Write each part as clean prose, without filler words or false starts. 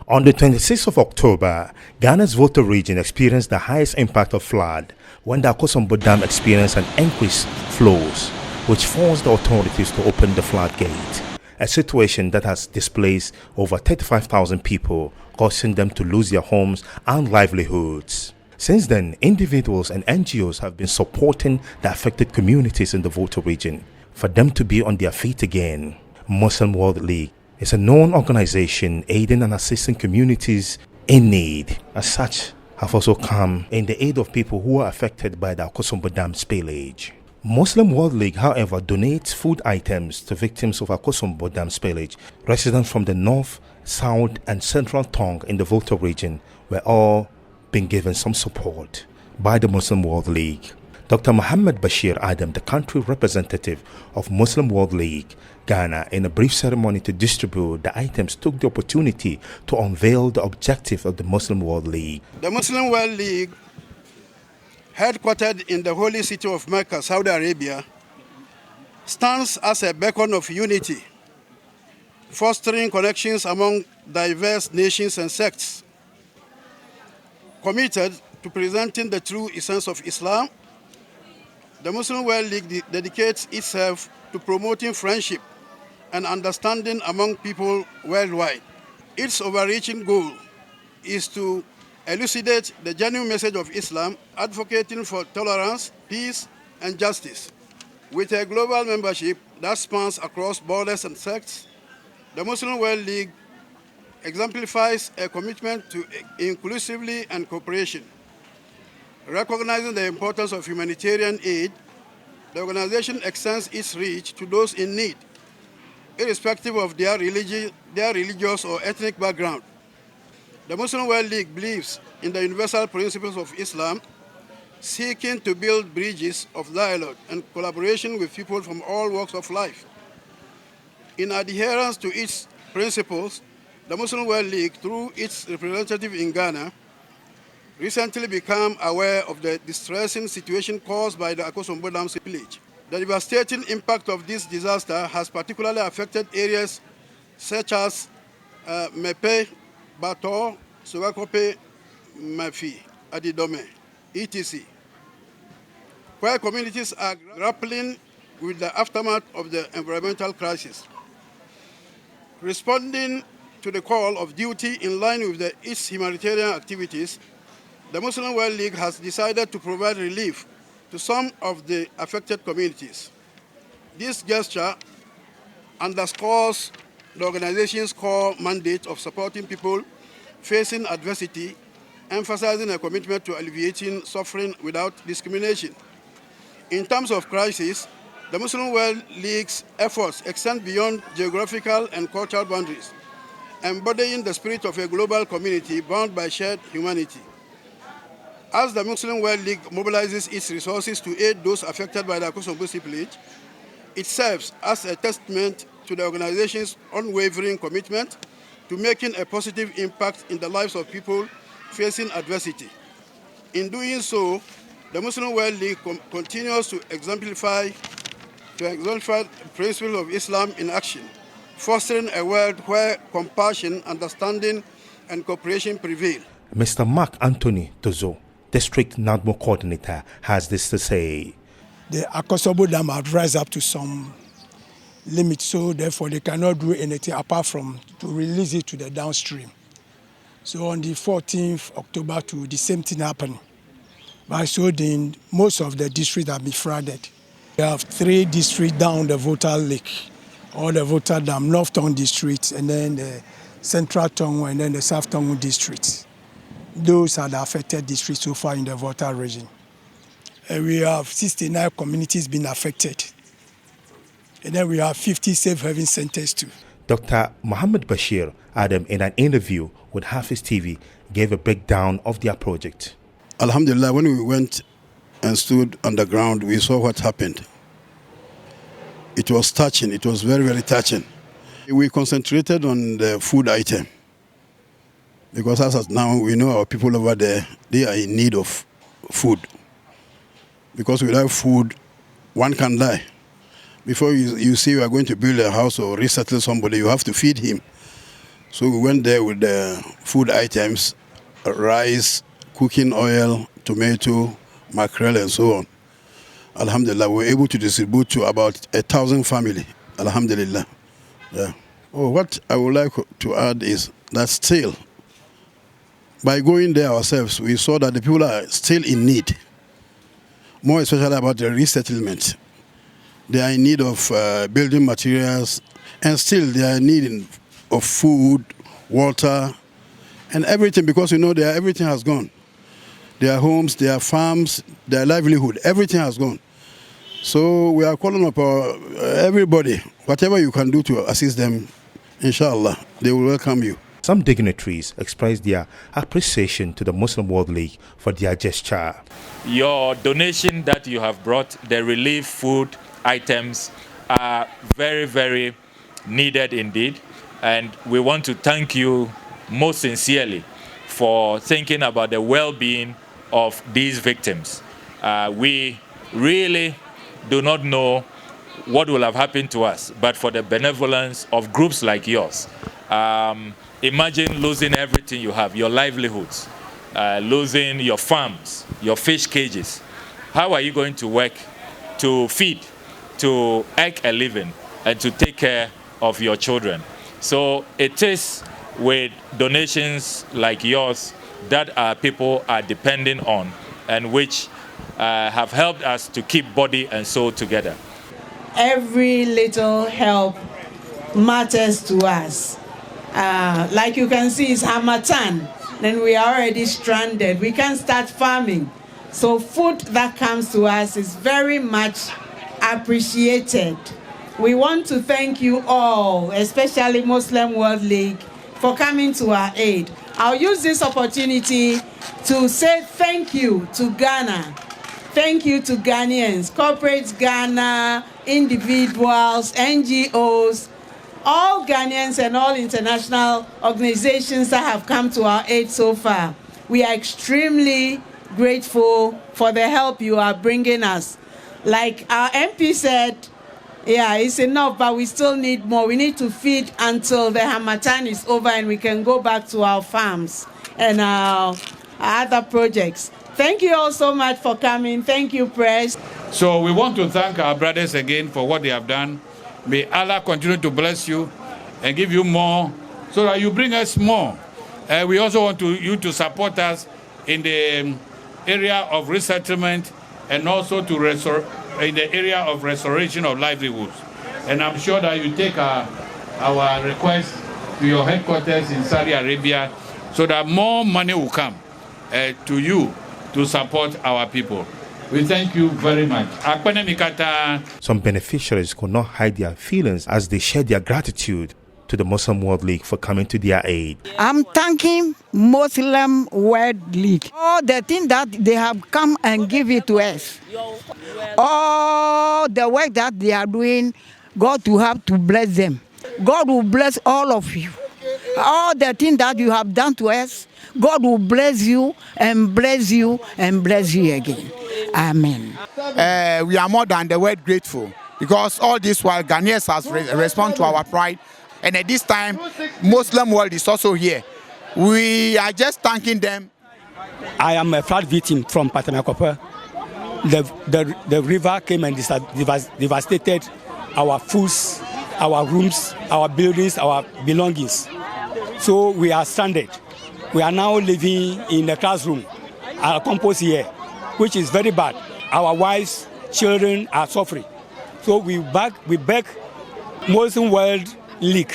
On the 26th of October, Ghana's Volta region experienced the highest impact of flood when the Akosombo Dam experienced an increased flows, which forced the authorities to open the floodgate, a situation that has displaced over 35,000 people, causing them to lose their homes and livelihoods. Since then, individuals and NGOs have been supporting the affected communities in the Volta region for them to be on their feet again. Muslim World League is a known organization aiding and assisting communities in need. As such, have also come in the aid of people who are affected by the Akosombo Dam spillage. Muslim World League, however, donates food items to victims of Akosombo Dam spillage. Residents from the north, south, and central tongue in the Volta region were all being given some support by the Muslim World League. Dr. Muhammad Bashir Adam, the country representative of Muslim World League Ghana, in a brief ceremony to distribute the items, took the opportunity to unveil the objective of the Muslim World League. The Muslim World League, headquartered in the holy city of Mecca, Saudi Arabia, stands as a beacon of unity, fostering connections among diverse nations and sects, committed to presenting the true essence of Islam. The Muslim World League dedicates itself to promoting friendship and understanding among people worldwide. Its overreaching goal is to elucidate the genuine message of Islam, advocating for tolerance, peace, and justice. With a global membership that spans across borders and sects, the Muslim World League exemplifies a commitment to inclusivity and cooperation. Recognizing the importance of humanitarian aid, the organization extends its reach to those in need, irrespective of their religious or ethnic background. The Muslim World League believes in the universal principles of Islam, seeking to build bridges of dialogue and collaboration with people from all walks of life. In adherence to its principles, the Muslim World League, through its representative in Ghana, recently became aware of the distressing situation caused by the Akosombo Dam spillage. The devastating impact of this disaster has particularly affected areas such as Mepe, Bato, Sogakope, Mafi, Adidome, etc., where communities are grappling with the aftermath of the environmental crisis. Responding to the call of duty in line with its humanitarian activities, the Muslim World League has decided to provide relief to some of the affected communities. This gesture underscores the organization's core mandate of supporting people facing adversity, emphasizing a commitment to alleviating suffering without discrimination. In terms of crisis, the Muslim World League's efforts extend beyond geographical and cultural boundaries, embodying the spirit of a global community bound by shared humanity. As the Muslim World League mobilizes its resources to aid those affected by the Akosombo spillage, it serves as a testament to the organization's unwavering commitment to making a positive impact in the lives of people facing adversity. In doing so, the Muslim World League continues to exemplify the principles of Islam in action, fostering a world where compassion, understanding, and cooperation prevail. Mr. Mark Anthony Tozo, District NADMO Coordinator, has this to say. The Akosombo Dam had rise up to some limit, so therefore they cannot do anything apart from to release it to the downstream. So on the 14th October, the same thing happened. By so then, most of the districts have been flooded. We have 3 districts down the Volta Lake, or the Volta Dam, North Tongue District, and then the Central Tongue, and then the South Tongue District. Those are the affected districts so far in the Volta region. We have 69 communities being affected. And then we have 50 safe haven centers too. Dr. Muhammad Bashir Adam, in an interview with HAFIZ TV, gave a breakdown of their project. Alhamdulillah, when we went and stood on the ground, we saw what happened. It was touching. It was very, very touching. We concentrated on the food item, because as of now, we know our people over there, they are in need of food. Because without food, one can die. Before you say you are going to build a house or resettle somebody, you have to feed him. So we went there with the food items, rice, cooking oil, tomato, mackerel, and so on. Alhamdulillah, we were able to distribute to about 1,000 families. Alhamdulillah. Yeah. Oh, what I would like to add is that still, by going there ourselves, we saw that the people are still in need, more especially about the resettlement. They are in need of building materials, and still they are in need of food, water, and everything, because you know everything has gone. Their homes, their farms, their livelihood, everything has gone. So we are calling upon everybody, whatever you can do to assist them, inshallah, they will welcome you. Some dignitaries expressed their appreciation to the Muslim World League for their gesture. Your donation that you have brought, the relief food items, are very, very needed indeed. And we want to thank you most sincerely for thinking about the well-being of these victims. We really do not know what will have happened to us, but for the benevolence of groups like yours. Imagine losing everything you have, your livelihoods, losing your farms, your fish cages. How are you going to work to feed, to earn a living, and to take care of your children? So it is with donations like yours that our people are depending on, and which have helped us to keep body and soul together. Every little help matters to us. Like you can see, it's Harmattan, then we are already stranded. We can't start farming. So food that comes to us is very much appreciated. We want to thank you all, especially Muslim World League, for coming to our aid. I'll use this opportunity to say thank you to Ghana. Thank you to Ghanaians, corporates Ghana, individuals, NGOs, all Ghanaians and all international organizations that have come to our aid so far. We are extremely grateful for the help you are bringing us. Like our MP said, yeah, it's enough, but we still need more. We need to feed until the Harmattan is over and we can go back to our farms and our other projects. Thank you all so much for coming. Thank you, Press. So we want to thank our brothers again for what they have done. May Allah continue to bless you and give you more so that you bring us more. We also want you to support us in the area of resettlement and also to in the area of restoration of livelihoods. And I'm sure that you take our request to your headquarters in Saudi Arabia so that more money will come to you to support our people. We thank you very much. Some beneficiaries could not hide their feelings as they shared their gratitude to the Muslim World League for coming to their aid. I'm thanking Muslim World League. All the things that they have come and give it to us. All the work that they are doing, God will have to bless them. God will bless all of you. All the things that you have done to us, God will bless you and bless you and bless you again. Amen. We are more than the word grateful, because all this while Ghanaians has responded to our pride, and at this time Muslim world is also here. We are just thanking them. I am a flood victim from Patamakopa. The river came and devastated our foods, our rooms, our buildings, our belongings. So we are stranded. We are now living in the classroom, our compost here, which is very bad. Our wives, children are suffering. So we beg Muslim World League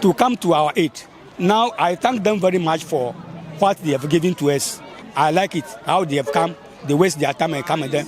to come to our aid. Now I thank them very much for what they have given to us. I like it, how they have come, they waste their time and come and then.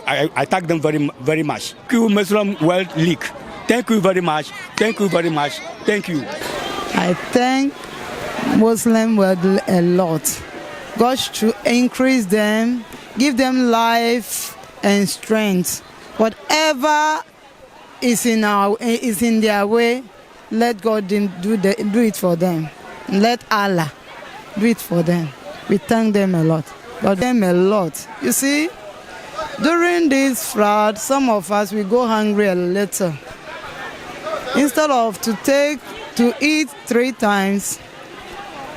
I thank them very, very much. Thank you, Muslim World League. Thank you very much. Thank you very much. Thank you. I thank Muslim World a lot. God should increase them, give them life and strength. Whatever is in their way, let God do it for them. Let Allah do it for them. We thank them a lot. God them a lot. You see, during this flood, some of us we go hungry a little. Instead of to to eat 3 times,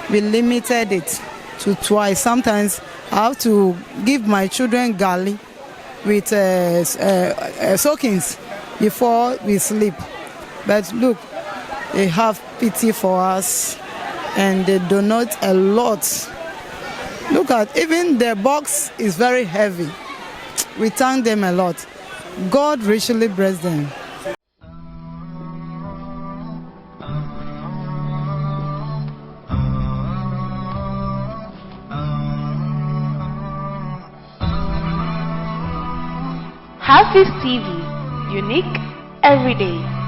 we limited it to twice. Sometimes I have to give my children garlic with soakings before we sleep. But look, they have pity for us and they donate a lot. Look at, even the box is very heavy. We thank them a lot. God richly bless them. HAFIZ TV, unique every day.